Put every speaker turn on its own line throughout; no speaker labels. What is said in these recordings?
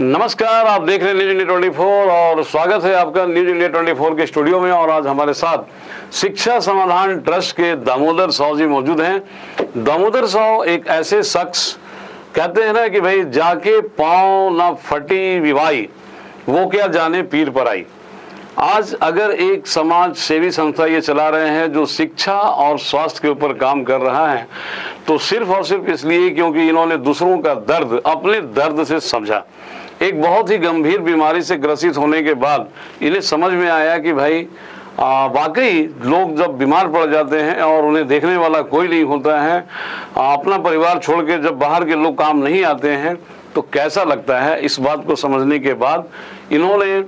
नमस्कार, आप देख रहे हैं न्यूज इंडिया 24 और स्वागत है आपका न्यूज इंडिया 24 के स्टूडियो में। और आज हमारे साथ शिक्षा समाधान ट्रस्ट के दामोदर साव जी मौजूद हैं। दामोदर साव एक ऐसे शख्स, कहते हैं ना कि भाई जाके पाँव ना फटी विवाही, वो क्या जाने पीर पर आई। आज अगर एक समाज सेवी संस्था ये चला रहे हैं जो शिक्षा और स्वास्थ्य के ऊपर काम कर रहा है, तो सिर्फ और सिर्फ इसलिए क्योंकि इन्होंने दूसरों का दर्द अपने दर्द से समझा। एक बहुत ही गंभीर बीमारी से ग्रसित होने के बाद इन्हें समझ में आया कि भाई वाकई लोग जब बीमार पड़ जाते हैं और उन्हें देखने वाला कोई नहीं होता है, अपना परिवार छोड़ के जब बाहर के लोग काम नहीं आते हैं तो कैसा लगता है। इस बात को समझने के बाद इन्होंने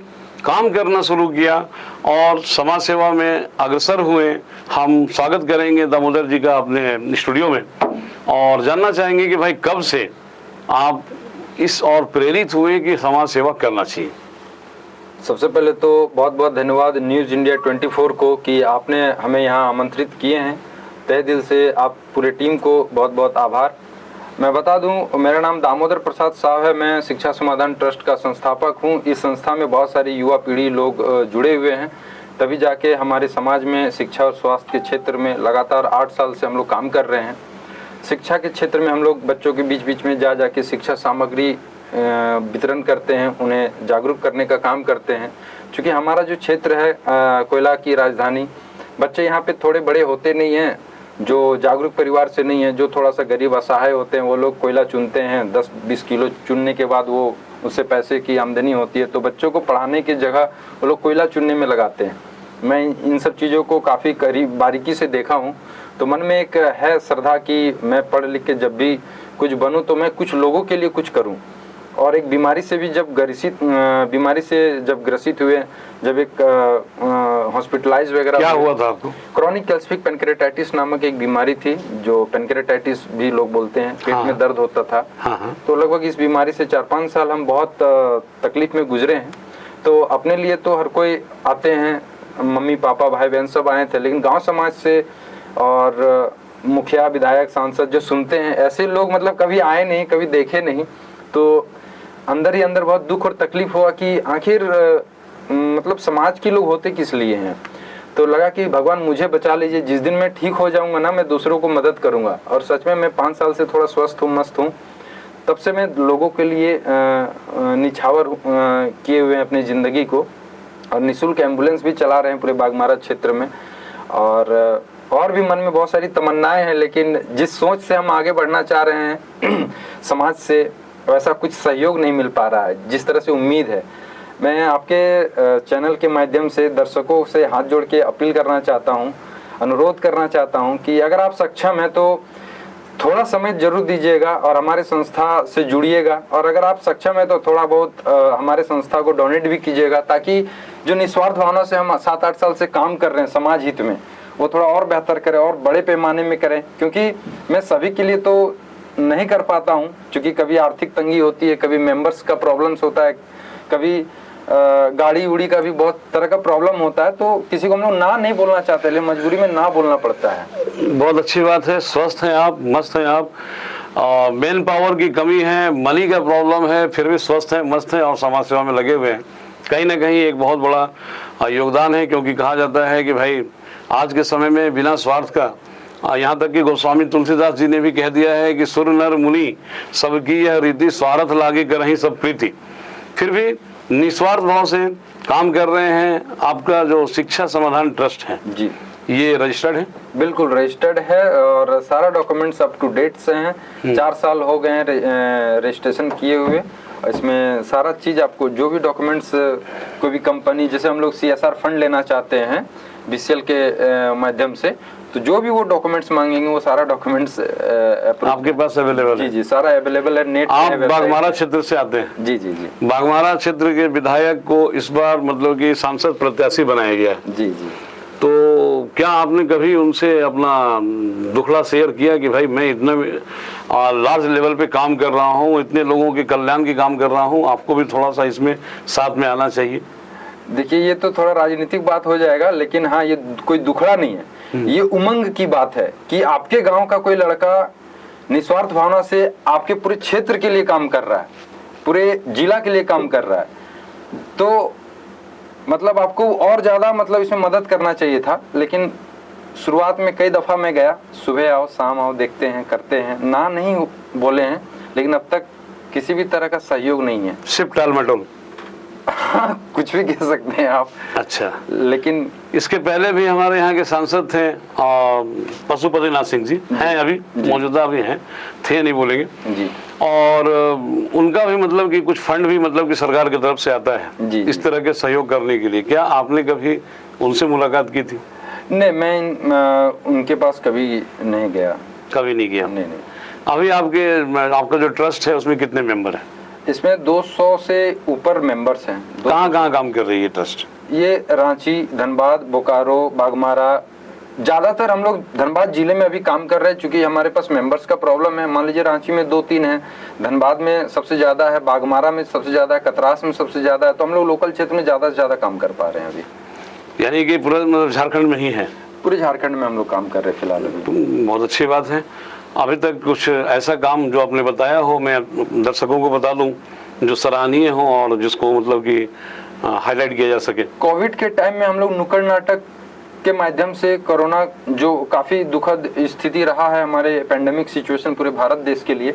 काम करना शुरू किया और समाज सेवा में अग्रसर हुए। हम स्वागत करेंगे दामोदर जी का अपने स्टूडियो में और जानना चाहेंगे कि भाई कब से आप इस और प्रेरित हुए कि समाज सेवा करना चाहिए।
सबसे पहले तो बहुत बहुत धन्यवाद न्यूज़ इंडिया 24 को कि आपने हमें यहाँ आमंत्रित किए हैं। तहे दिल से आप पूरे टीम को बहुत बहुत आभार। मैं बता दूं, मेरा नाम दामोदर प्रसाद साव है। मैं शिक्षा समाधान ट्रस्ट का संस्थापक हूं। इस संस्था में बहुत सारी युवा पीढ़ी लोग जुड़े हुए हैं, तभी जाके हमारे समाज में शिक्षा और स्वास्थ्य के क्षेत्र में लगातार 8 साल से हम लोग काम कर रहे हैं। शिक्षा के क्षेत्र में हम लोग बच्चों के बीच बीच में जा के शिक्षा सामग्री वितरण करते हैं, उन्हें जागरूक करने का काम करते हैं। क्योंकि हमारा जो क्षेत्र है कोयला की राजधानी, बच्चे यहाँ पे थोड़े बड़े होते नहीं हैं जो जागरूक परिवार से नहीं है, जो थोड़ा सा गरीब असहाय होते हैं। वो लोग कोयला चुनते हैं, 10-20 किलो चुनने के बाद वो उससे पैसे की आमदनी होती है, तो बच्चों को पढ़ाने की जगह वो लोग कोयला चुनने में लगाते हैं। मैं इन सब चीज़ों को काफ़ी बारीकी से देखा हूँ, तो मन में एक है श्रद्धा कि मैं पढ़ लिख के जब भी कुछ बनूँ तो मैं कुछ लोगों के लिए कुछ करूँ। और एक बीमारी से जब ग्रसित हुए, जब एक हॉस्पिटलाइज वगैरह
क्या हुआ था आपको?
क्रॉनिक कैल्सिफिक पेनक्रेटाइटिस नामक एक बीमारी थी, जो पेनक्रेटाइटिस भी लोग बोलते हैं, पेट में दर्द होता था। तो लगभग इस बीमारी से 4-5 साल हम बहुत तकलीफ में गुजरे हैं। तो अपने लिए तो हर कोई आते हैं, मम्मी पापा भाई बहन सब आए थे, लेकिन गाँव समाज से और मुखिया विधायक सांसद जो सुनते हैं, ऐसे लोग मतलब कभी आए नहीं, कभी देखे नहीं। तो अंदर ही अंदर बहुत दुख और तकलीफ हुआ कि आखिर मतलब समाज के लोग होते किस लिए हैं। तो लगा कि भगवान मुझे बचा लीजिए, जिस दिन मैं ठीक हो जाऊंगा ना, मैं दूसरों को मदद करूंगा। और सच में मैं 5 साल से थोड़ा स्वस्थ हूँ, मस्त हूँ। तब से मैं लोगों के लिए निछावर किए हुए हैं अपनी ज़िंदगी को, और निःशुल्क एम्बुलेंस भी चला रहे हैं पूरे बागमारा क्षेत्र में। और भी मन में बहुत सारी तमन्नाएं हैं, लेकिन जिस सोच से हम आगे बढ़ना चाह रहे हैं समाज से, वैसा कुछ सहयोग नहीं मिल पा रहा है जिस तरह से उम्मीद है। मैं आपके चैनल के माध्यम से दर्शकों से हाथ जोड़ के अपील करना चाहता हूं, अनुरोध करना चाहता हूं कि अगर आप सक्षम हैं तो थोड़ा समय जरूर दीजिएगा और हमारे संस्था से जुड़िएगा। और अगर आप सक्षम हैं तो थोड़ा बहुत हमारे संस्था को डोनेट भी कीजिएगा, ताकि जो निस्वार्थ भावना से हम 7-8 साल से काम कर रहे हैं समाज हित में, वो थोड़ा और बेहतर करें और बड़े पैमाने में करें। क्योंकि मैं सभी के लिए तो नहीं कर पाता हूं, क्योंकि कभी आर्थिक तंगी होती है, कभी मेंबर्स का प्रॉब्लम्स होता है, कभी गाड़ी उड़ी का भी बहुत तरह का प्रॉब्लम होता है। तो किसी को हम लोग ना नहीं बोलना चाहते, लेकिन मजबूरी में ना बोलना पड़ता है।
बहुत अच्छी बात है, स्वस्थ हैं आप, मस्त हैं आप। मेन पावर की कमी है, मनी का प्रॉब्लम है, फिर भी स्वस्थ हैं, मस्त हैं और समाज सेवा में लगे हुए हैं। कहीं ना कहीं एक बहुत बड़ा योगदान है, क्योंकि कहा जाता है कि भाई आज के समय में बिना स्वार्थ का, यहाँ तक कि गोस्वामी तुलसीदास जी ने भी कह दिया है कि सुर नर मुनि सबकी यह रीति, स्वार्थ लागे करहीं सब प्रीति। फिर भी निस्वार्थ भाव से काम कर रहे हैं। आपका जो शिक्षा समाधान ट्रस्ट है
जी, ये
रजिस्टर्ड है?
बिल्कुल रजिस्टर्ड है और सारा डॉक्यूमेंट्स अप टू डेट से हैं। 4 साल हो गए हैं रजिस्ट्रेशन किए हुए। इसमें सारा चीज़ आपको, जो भी डॉक्यूमेंट्स, कोई भी कंपनी, जैसे हम लोग CSR फंड लेना चाहते हैं BCL के माध्यम से, तो जो भी वो डॉक्यूमेंट्स मांगेंगे वो सारा डॉक्यूमेंट्स
आपके पास अवेलेबल है?
जी, सारा अवेलेबल है नेट।
आप बागमारा क्षेत्र से आते हैं?
जी।
बागमारा क्षेत्र के विधायक को इस बार मतलब कि सांसद प्रत्याशी बनाया गया है।
जी।
तो क्या आपने कभी उनसे अपना दुखड़ा शेयर किया कि भाई मैं इतना लार्ज लेवल पे काम कर रहा हूँ, इतने लोगों के कल्याण की काम कर रहा हूँ, आपको भी थोड़ा सा इसमें साथ में आना चाहिए?
देखिए, ये तो थोड़ा राजनीतिक बात हो जाएगा, लेकिन हाँ, ये कोई दुखड़ा नहीं है, ये उमंग की बात है कि आपके गांव का कोई लड़का निस्वार्थ भावना से आपके पूरे क्षेत्र के लिए काम कर रहा है। पूरे जिला के लिए काम कर रहा है, तो मतलब आपको और ज़्यादा मतलब इसमें मदद करना चाहिए था। लेकिन शुरुआत में कई दफ़ा मैं गया, सुबह आओ शाम आओ, देखते हैं करते हैं, ना नहीं बोले हैं, लेकिन अब तक किसी भी तरह का सहयोग नहीं है।
सिर्फ टाल मटोल
कुछ भी कह सकते हैं आप।
अच्छा,
लेकिन
इसके पहले भी हमारे यहाँ के सांसद थे पशुपतिनाथ सिंह जी, हैं अभी मौजूदा भी हैं, थे नहीं बोलेंगे
जी,
और उनका भी मतलब कि कुछ फंड भी मतलब कि सरकार की तरफ से आता है
जी,
इस तरह के सहयोग करने के लिए। क्या आपने कभी उनसे मुलाकात की थी?
नहीं, मैं उनके पास कभी नहीं गया।
कभी नहीं किया?
नहीं।
अभी आपका जो ट्रस्ट है उसमें कितने मेंबर हैं?
इसमें 200 से ऊपर मेंबर्स हैं।
कहाँ काम कर रही है ट्रस्ट?
ये रांची, धनबाद, बोकारो, बागमारा, ज़्यादातर हम लोग धनबाद जिले में अभी काम कर रहे हैं, क्योंकि हमारे पास मेंबर्स का प्रॉब्लम है। मान लीजिए रांची में 2-3 है, धनबाद में सबसे ज़्यादा है, बागमारा में सबसे ज़्यादा है, कतरास में सबसे ज़्यादा है, तो हम लोग लोकल क्षेत्र में ज़्यादा से ज़्यादा काम कर पा रहे हैं अभी।
यानी कि पूरा मतलब झारखंड में ही है?
पूरे झारखंड में हम लोग काम कर रहे हैं फिलहाल अभी।
बहुत अच्छी बात है। अभी तक कुछ ऐसा काम जो आपने बताया हो, मैं दर्शकों को बता दूं, जो सराहनीय हो और जिसको मतलब कि हाईलाइट किया जा सके?
कोविड के टाइम में हम लोग नुक्कड़ नाटक के माध्यम से, कोरोना जो काफ़ी दुखद स्थिति रहा है हमारे पेंडेमिक सिचुएशन पूरे भारत देश के लिए,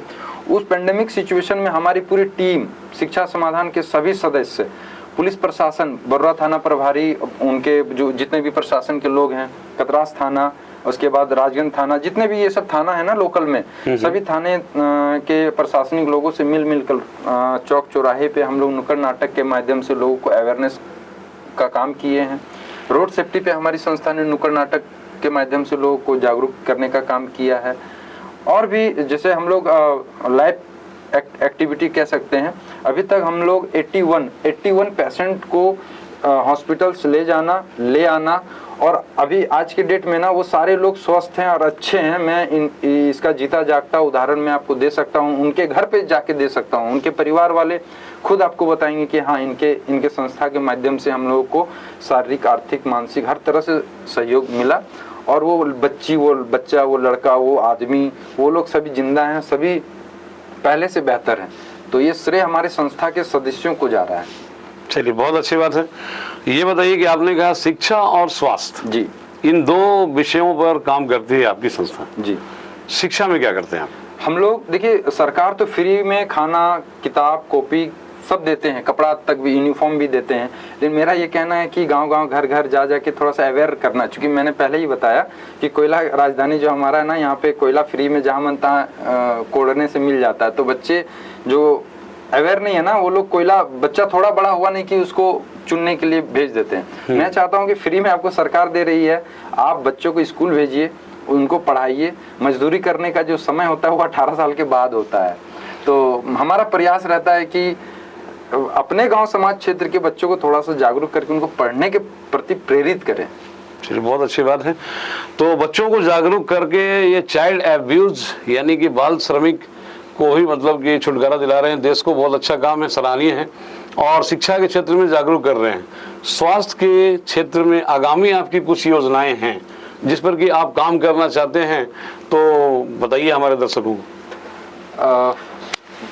उस पेंडेमिक सिचुएशन में हमारी पूरी टीम, शिक्षा समाधान के सभी सदस्य, पुलिस प्रशासन, बर्रा थाना प्रभारी, उनके जो जितने भी प्रशासन के लोग हैं, कतरास थाना, उसके बाद राजगंज थाना, जितने भी ये सब थाना है ना लोकल में, सभी थाने के प्रशासनिक लोगों से मिलकर चौक चौराहे पे हम लोग नुक्कड़ नाटक के माध्यम से लोगों को अवेयरनेस का काम किए हैं। रोड सेफ्टी पे हमारी संस्था ने नुक्कड़ नाटक के माध्यम से लोगों को जागरूक करने का काम किया है। और भी जैसे हम लोग लाइफ एक्टिविटी कह सकते हैं, अभी तक हम लोग 81 पेशेंट को हॉस्पिटल्स ले आना, और अभी आज के डेट में ना वो सारे लोग स्वस्थ हैं और अच्छे हैं। मैं इसका जीता जागता उदाहरण मैं आपको दे सकता हूँ, उनके घर पे जाके दे सकता हूँ। उनके परिवार वाले खुद आपको बताएंगे कि हाँ, इनके संस्था के माध्यम से हम लोगों को शारीरिक, आर्थिक, मानसिक हर तरह से सहयोग मिला, और वो बच्ची, वो बच्चा, वो लड़का, वो आदमी, वो लोग सभी जिंदा हैं, सभी पहले से बेहतर हैं। तो ये श्रेय हमारे संस्था के सदस्यों को जा रहा है।
चलिए, बहुत अच्छी बात है। ये बताइए कि आपने कहा शिक्षा और स्वास्थ्य,
जी,
इन दो विषयों पर काम करती है आपकी संस्था।
जी,
शिक्षा में क्या करते हैं आप?
हम लोग देखिए, सरकार तो फ्री में खाना, किताब, कॉपी सब देते हैं, कपड़ा तक भी, यूनिफॉर्म भी देते हैं। लेकिन मेरा ये कहना है कि गांव-गांव, घर-घर जा के थोड़ा सा अवेयर करना, क्योंकि मैंने पहले ही बताया कि कोयला राजधानी जो हमारा है ना, यहाँ पे कोयला फ्री में जहाँ मन तहाँ कोड़ने से मिल जाता है। तो बच्चे जो अवेयर नहीं है ना, वो लोग कोयला, बच्चा थोड़ा बड़ा हुआ नहीं कि उसको चुनने के लिए भेज देते हैं। मैं चाहता हूँ कि फ्री में आपको सरकार दे रही है, आप बच्चों को स्कूल भेजिए, उनको पढ़ाइए। मजदूरी करने का जो समय होता है वो 18 साल के बाद होता है। तो हमारा प्रयास रहता है कि अपने गांव समाज क्षेत्र के बच्चों को थोड़ा सा जागरूक करके उनको पढ़ने के प्रति प्रेरित करें।
चलिए, बहुत अच्छी बात है। तो बच्चों को जागरूक करके ये चाइल्ड एब्यूज यानी कि बाल श्रमिक को ही मतलब कि छुटकारा दिला रहे हैं। देश को बहुत अच्छा काम है, सराहनीय है। और शिक्षा के क्षेत्र में जागरूक कर रहे हैं। स्वास्थ्य के क्षेत्र में आगामी आपकी कुछ योजनाएं हैं जिस पर कि आप काम करना चाहते हैं, तो बताइए हमारे दर्शकों को।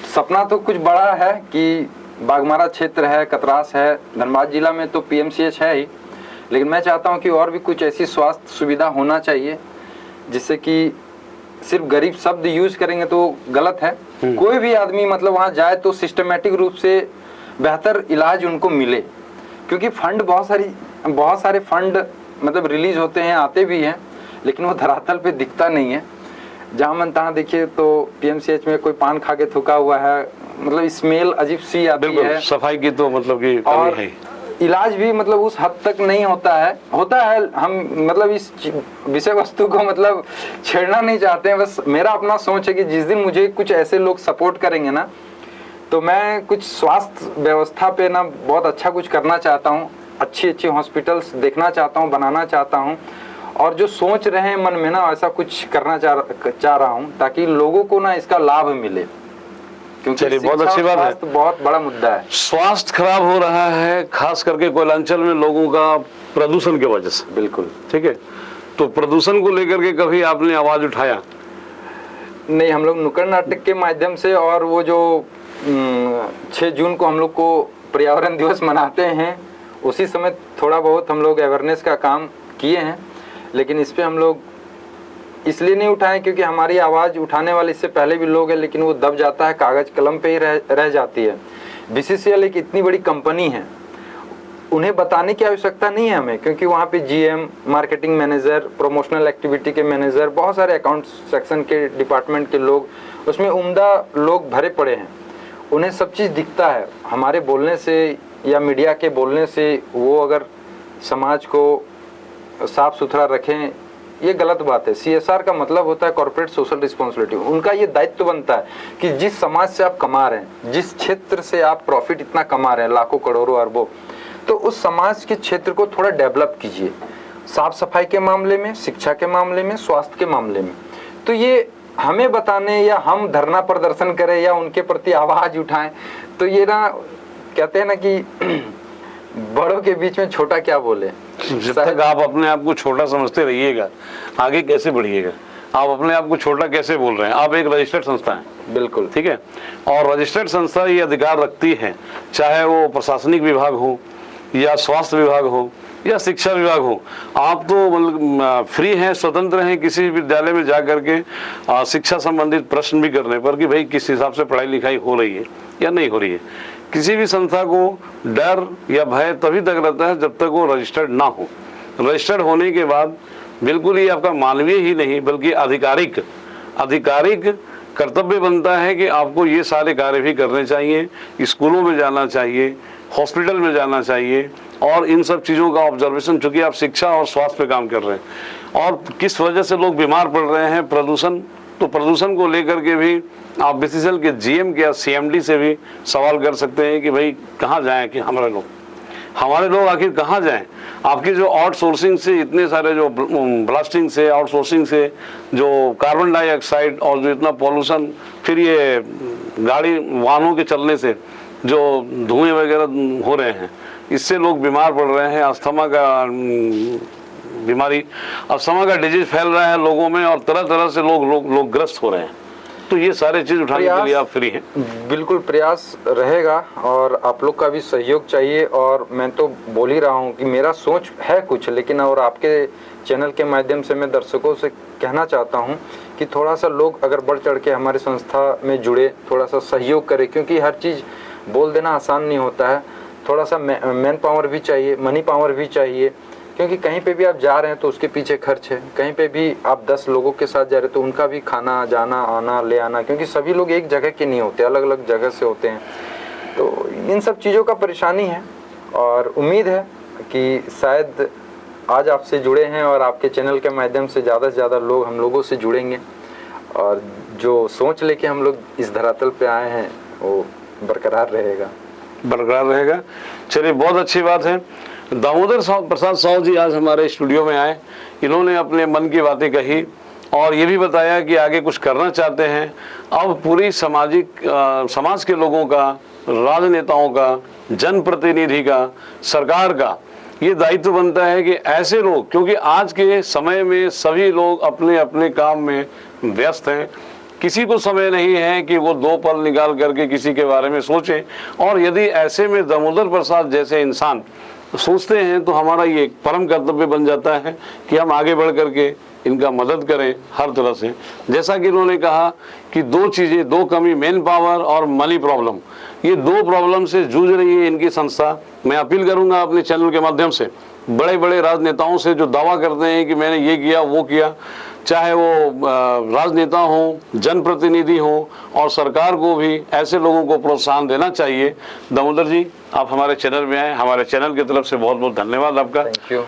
सपना तो कुछ बड़ा है कि बागमारा क्षेत्र है, कतरास है, धनबाद जिला में तो PMCH है ही, लेकिन मैं चाहता हूं कि और भी कुछ ऐसी स्वास्थ्य सुविधा होना चाहिए जिससे कि सिर्फ गरीब शब्द यूज करेंगे तो गलत है। कोई भी आदमी मतलब वहां जाए तो सिस्टमेटिक रूप से बेहतर इलाज उनको मिले, क्योंकि फंड बहुत सारे फंड मतलब रिलीज होते हैं, आते भी हैं, लेकिन वो धरातल पे दिखता नहीं है। जहाँ मन तहाँ देखिए तो PMCH में कोई पान खा के थूका हुआ है, मतलब स्मेल अजीब सी आती है।
सफाई की तो मतलब कि
और
कमी है।
इलाज भी मतलब उस हद तक नहीं होता है। हम मतलब इस विषय वस्तु को मतलब छेड़ना नहीं चाहते हैं। बस मेरा अपना सोच है कि जिस दिन मुझे कुछ ऐसे लोग सपोर्ट करेंगे ना, तो मैं कुछ स्वास्थ्य व्यवस्था पे ना बहुत अच्छा कुछ करना चाहता हूँ। अच्छी हॉस्पिटल्स देखना चाहता हूँ, बनाना चाहता हूँ, और जो सोच रहे हैं मन में ना ऐसा कुछ करना चाह रहा हूँ ताकि लोगों को ना इसका लाभ मिले।
चलिए, बहुत अच्छी बात है।
बहुत बड़ा मुद्दा है।
स्वास्थ्य खराब हो रहा है खास करके कोयलांचल में लोगों का प्रदूषण की वजह से।
बिल्कुल
ठीक है। तो प्रदूषण को लेकर के कभी आपने आवाज उठाया?
नहीं, हम लोग नुक्कड़ नाटक के माध्यम से और वो जो 6 जून को हम लोग को पर्यावरण दिवस मनाते हैं, उसी समय थोड़ा बहुत हम लोग अवेयरनेस का काम किए हैं, लेकिन इस पे हम लोग इसलिए नहीं उठाए क्योंकि हमारी आवाज़ उठाने वाले इससे पहले भी लोग हैं, लेकिन वो दब जाता है, कागज़ कलम पे ही रह जाती है। BCCL एक इतनी बड़ी कंपनी है, उन्हें बताने की आवश्यकता नहीं है हमें, क्योंकि वहाँ पे GM, marketing manager, promotional activity के मैनेजर, बहुत सारे अकाउंट सेक्शन के डिपार्टमेंट के लोग, उसमें उम्दा लोग भरे पड़े हैं, उन्हें सब चीज़ दिखता है। हमारे बोलने से या मीडिया के बोलने से वो अगर समाज को साफ सुथरा रखें, ये गलत बात है। CSR का मतलब होता है कॉर्पोरेट सोशल रिस्पॉन्सिबिलिटी। उनका ये दायित्व बनता है कि जिस समाज से आप कमा रहे हैं, जिस क्षेत्र से आप प्रॉफिट इतना कमा रहे हैं, लाखों करोड़ों अरबों, तो उस समाज के क्षेत्र को थोड़ा डेवलप कीजिए, साफ सफाई के मामले में, शिक्षा के मामले में, स्वास्थ्य के मामले में। तो ये हमें बताने या हम धरना प्रदर्शन करें या उनके प्रति आवाज उठाएं, तो ये ना कहते हैं ना कि बड़ों के बीच में छोटा क्या बोले।
जब तक आप अपने आप को छोटा समझते रहिएगा, आगे कैसे बढ़िएगा। आप अपने आप को छोटा कैसे बोल रहे हैं? आप एक रजिस्टर्ड संस्था है,
बिल्कुल
ठीक है, और रजिस्टर्ड संस्था ये अधिकार रखती है, चाहे वो प्रशासनिक विभाग हो या स्वास्थ्य विभाग हो या शिक्षा विभाग हो, आप तो मतलब फ्री हैं, स्वतंत्र हैं किसी विद्यालय में जा करके शिक्षा संबंधित प्रश्न भी करने पर कि भाई किस हिसाब से पढ़ाई लिखाई हो रही है या नहीं हो रही है। किसी भी संस्था को डर या भय तभी तक रहता है जब तक वो रजिस्टर्ड ना हो। रजिस्टर्ड होने के बाद बिल्कुल ही आपका मानवीय ही नहीं बल्कि आधिकारिक कर्तव्य बनता है कि आपको ये सारे कार्य भी करने चाहिए, स्कूलों में जाना चाहिए, हॉस्पिटल में जाना चाहिए, और इन सब चीज़ों का ऑब्जर्वेशन, चूंकि आप शिक्षा और स्वास्थ्य पे काम कर रहे हैं। और किस वजह से लोग बीमार पड़ रहे हैं, प्रदूषण, तो प्रदूषण को लेकर के भी आप BCCL के GM के या CMD से भी सवाल कर सकते हैं कि भाई कहाँ जाएं, कि हमारे लोग आखिर कहाँ जाएं। आपकी जो आउटसोर्सिंग से इतने सारे जो ब्लास्टिंग से, आउटसोर्सिंग से जो कार्बन डाइऑक्साइड और जो इतना पॉल्यूशन, फिर ये गाड़ी वाहनों के चलने से जो धुएं वगैरह हो रहे हैं, इससे लोग बीमार पड़ रहे हैं। अस्थमा का डिजीज फैल रहा है लोगों में और तरह तरह से लोग ग्रस्त हो रहे हैं। तो ये सारे चीज उठाने के लिए आप फ्री हैं।
बिल्कुल प्रयास रहेगा और आप लोग का भी सहयोग चाहिए। और मैं तो बोल ही रहा हूँ कि मेरा सोच है कुछ, लेकिन और आपके चैनल के माध्यम से मैं दर्शकों से कहना चाहता हूँ कि थोड़ा सा लोग अगर बढ़ चढ़ के हमारी संस्था में जुड़े, थोड़ा सा सहयोग करें, क्योंकि हर चीज़ बोल देना आसान नहीं होता है। थोड़ा सा मैन पावर भी चाहिए, मनी पावर भी चाहिए, क्योंकि कहीं पे भी आप जा रहे हैं तो उसके पीछे खर्च है। कहीं पे भी आप 10 लोगों के साथ जा रहे हैं तो उनका भी खाना, जाना, आना, ले आना, क्योंकि सभी लोग एक जगह के नहीं होते, अलग अलग जगह से होते हैं। तो इन सब चीज़ों का परेशानी है और उम्मीद है कि शायद आज आपसे जुड़े हैं और आपके चैनल के माध्यम से ज़्यादा लोग हम लोगों से जुड़ेंगे और जो सोच लेके हम लोग इस धरातल पे आए हैं वो बरकरार रहेगा।
चलिए, बहुत अच्छी बात है। दामोदर प्रसाद साहू जी आज हमारे स्टूडियो में आए, इन्होंने अपने मन की बातें कही और ये भी बताया कि आगे कुछ करना चाहते हैं। अब पूरी समाज के लोगों का, राजनेताओं का, जनप्रतिनिधि का, सरकार का ये दायित्व बनता है कि ऐसे लोग, क्योंकि आज के समय में सभी लोग अपने अपने काम में व्यस्त हैं, किसी को समय नहीं है कि वो 2 पल निकाल करके किसी के बारे में सोचें। और यदि ऐसे में दामोदर प्रसाद जैसे इंसान सोचते हैं तो हमारा ये एक परम कर्तव्य बन जाता है कि हम आगे बढ़ करके इनका मदद करें हर तरह से। जैसा कि इन्होंने कहा कि 2 चीज़ें, 2 कमी, मैन पावर और मनी प्रॉब्लम, ये 2 प्रॉब्लम से जूझ रही है इनकी संस्था। मैं अपील करूंगा अपने चैनल के माध्यम से बड़े बड़े राजनेताओं से जो दावा करते हैं कि मैंने ये किया वो किया, चाहे वो राजनेता हो, जनप्रतिनिधि हो, और सरकार को भी ऐसे लोगों को प्रोत्साहन देना चाहिए। दामोदर जी, आप हमारे चैनल में आए, हमारे चैनल की तरफ से बहुत बहुत धन्यवाद आपका।
Thank you.